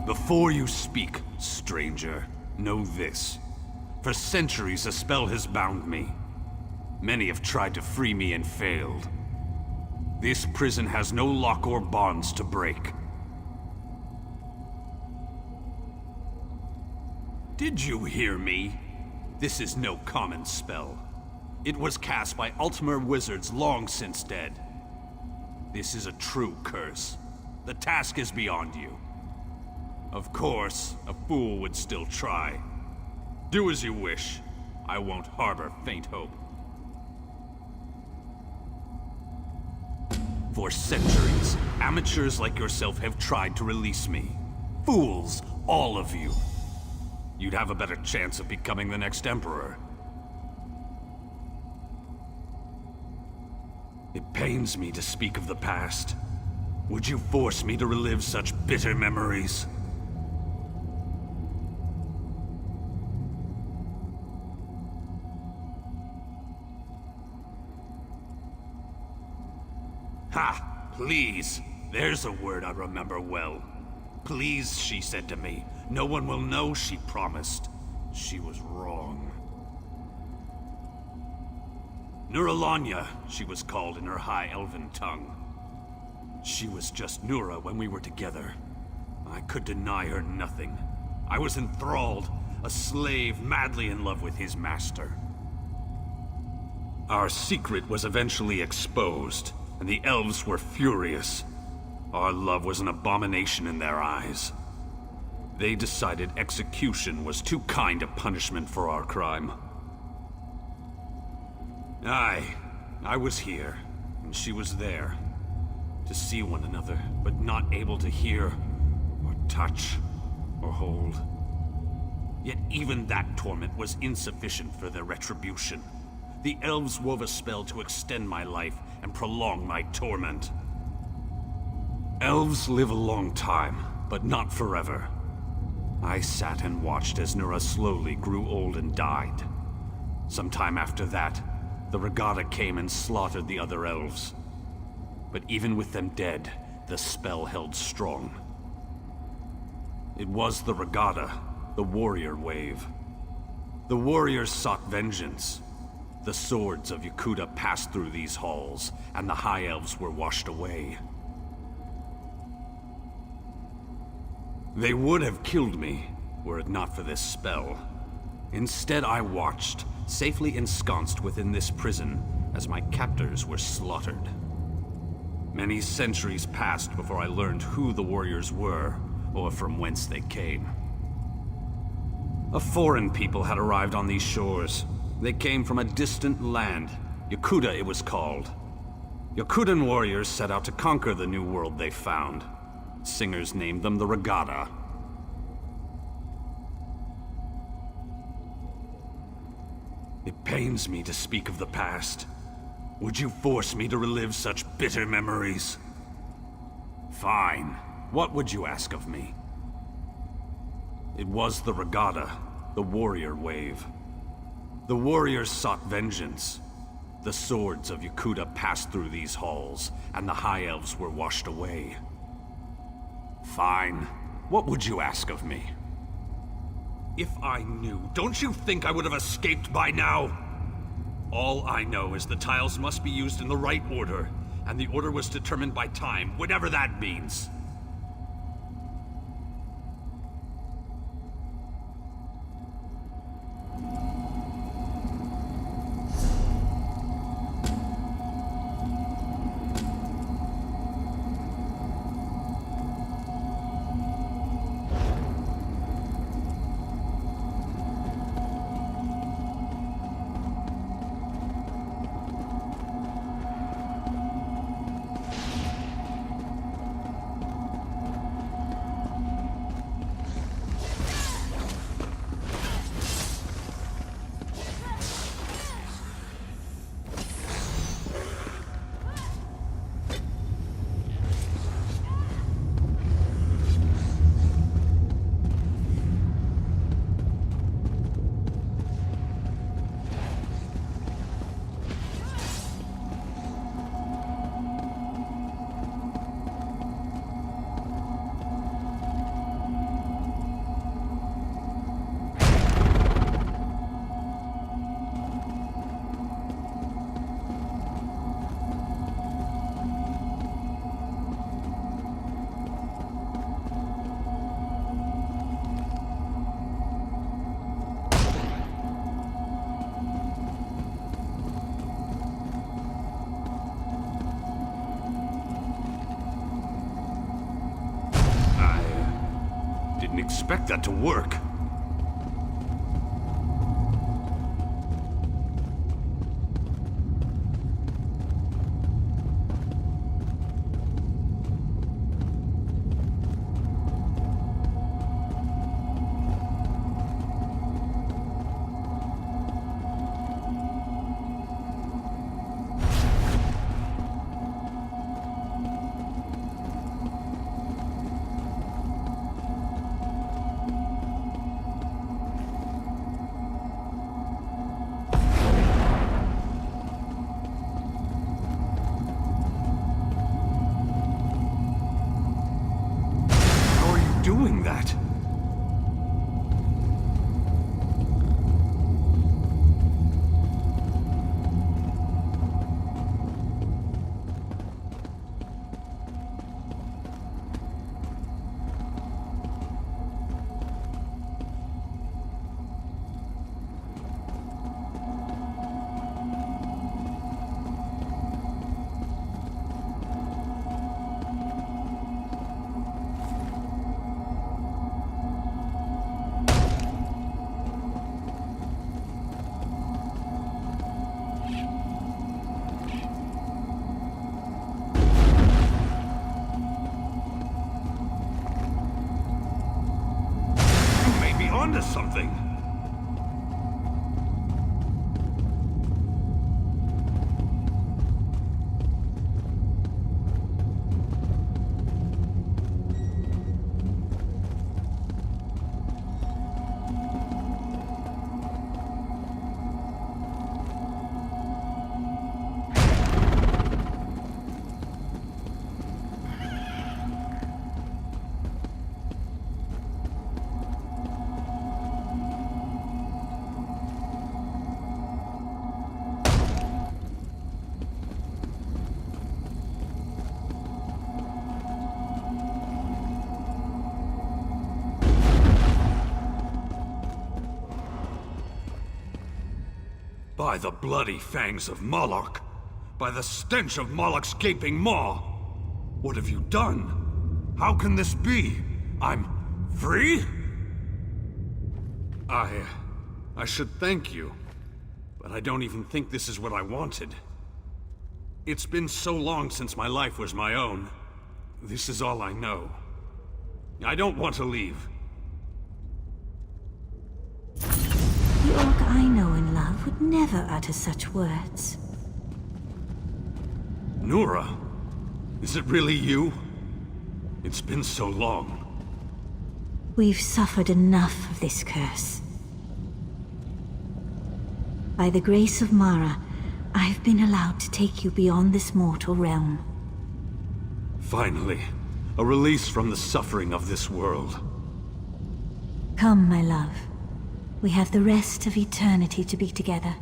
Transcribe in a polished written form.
Before you speak, stranger, know this. For centuries a spell has bound me. Many have tried to free me and failed. This prison has no lock or bonds to break. Did you hear me? This is no common spell. It was cast by Ultimate wizards long since dead. This is a true curse. The task is beyond you. Of course, a fool would still try. Do as you wish. I won't harbor faint hope. For centuries, amateurs like yourself have tried to release me. Fools, all of you. You'd have a better chance of becoming the next Emperor. It pains me to speak of the past. Would you force me to relive such bitter memories? Ha! Please! There's a word I remember well. Please, she said to me. No one will know, she promised. She was wrong. Nuralanya, she was called in her High Elven tongue. She was just Nura when we were together. I could deny her nothing. I was enthralled, a slave madly in love with his master. Our secret was eventually exposed, and the elves were furious. Our love was an abomination in their eyes. They decided execution was too kind a punishment for our crime. I was here, and she was there. To see one another, but not able to hear, or touch, or hold. Yet even that torment was insufficient for their retribution. The elves wove a spell to extend my life and prolong my torment. Elves live a long time, but not forever. I sat and watched as Nura slowly grew old and died. Sometime after that, the Regatta came and slaughtered the other elves. But even with them dead, the spell held strong. It was the Regatta, the warrior wave. The warriors sought vengeance. The swords of Yakuta passed through these halls, and the High Elves were washed away. They would have killed me, were it not for this spell. Instead, I watched, safely ensconced within this prison, as my captors were slaughtered. Many centuries passed before I learned who the warriors were, or from whence they came. A foreign people had arrived on these shores. They came from a distant land. Yakuta, it was called. Yakutan warriors set out to conquer the new world they found. Singers named them the Regatta. It pains me to speak of the past. Would you force me to relive such bitter memories? Fine. What would you ask of me? It was the Regatta, the warrior wave. The warriors sought vengeance. The swords of Yakuta passed through these halls, and the High Elves were washed away. Fine. What would you ask of me? If I knew, don't you think I would have escaped by now? All I know is the tiles must be used in the right order, and the order was determined by time, whatever that means. didn't expect that to work. Doing that? Onto something. By the bloody fangs of Moloch! By the stench of Moloch's gaping maw! What have you done? How can this be? I'm free? I should thank you, but I don't even think this is what I wanted. It's been so long since my life was my own. This is all I know. I don't want to leave. The orc I know and love would never utter such words. Nura, is it really you? It's been so long. We've suffered enough of this curse. By the grace of Mara, I've been allowed to take you beyond this mortal realm. Finally, a release from the suffering of this world. Come, my love. We have the rest of eternity to be together.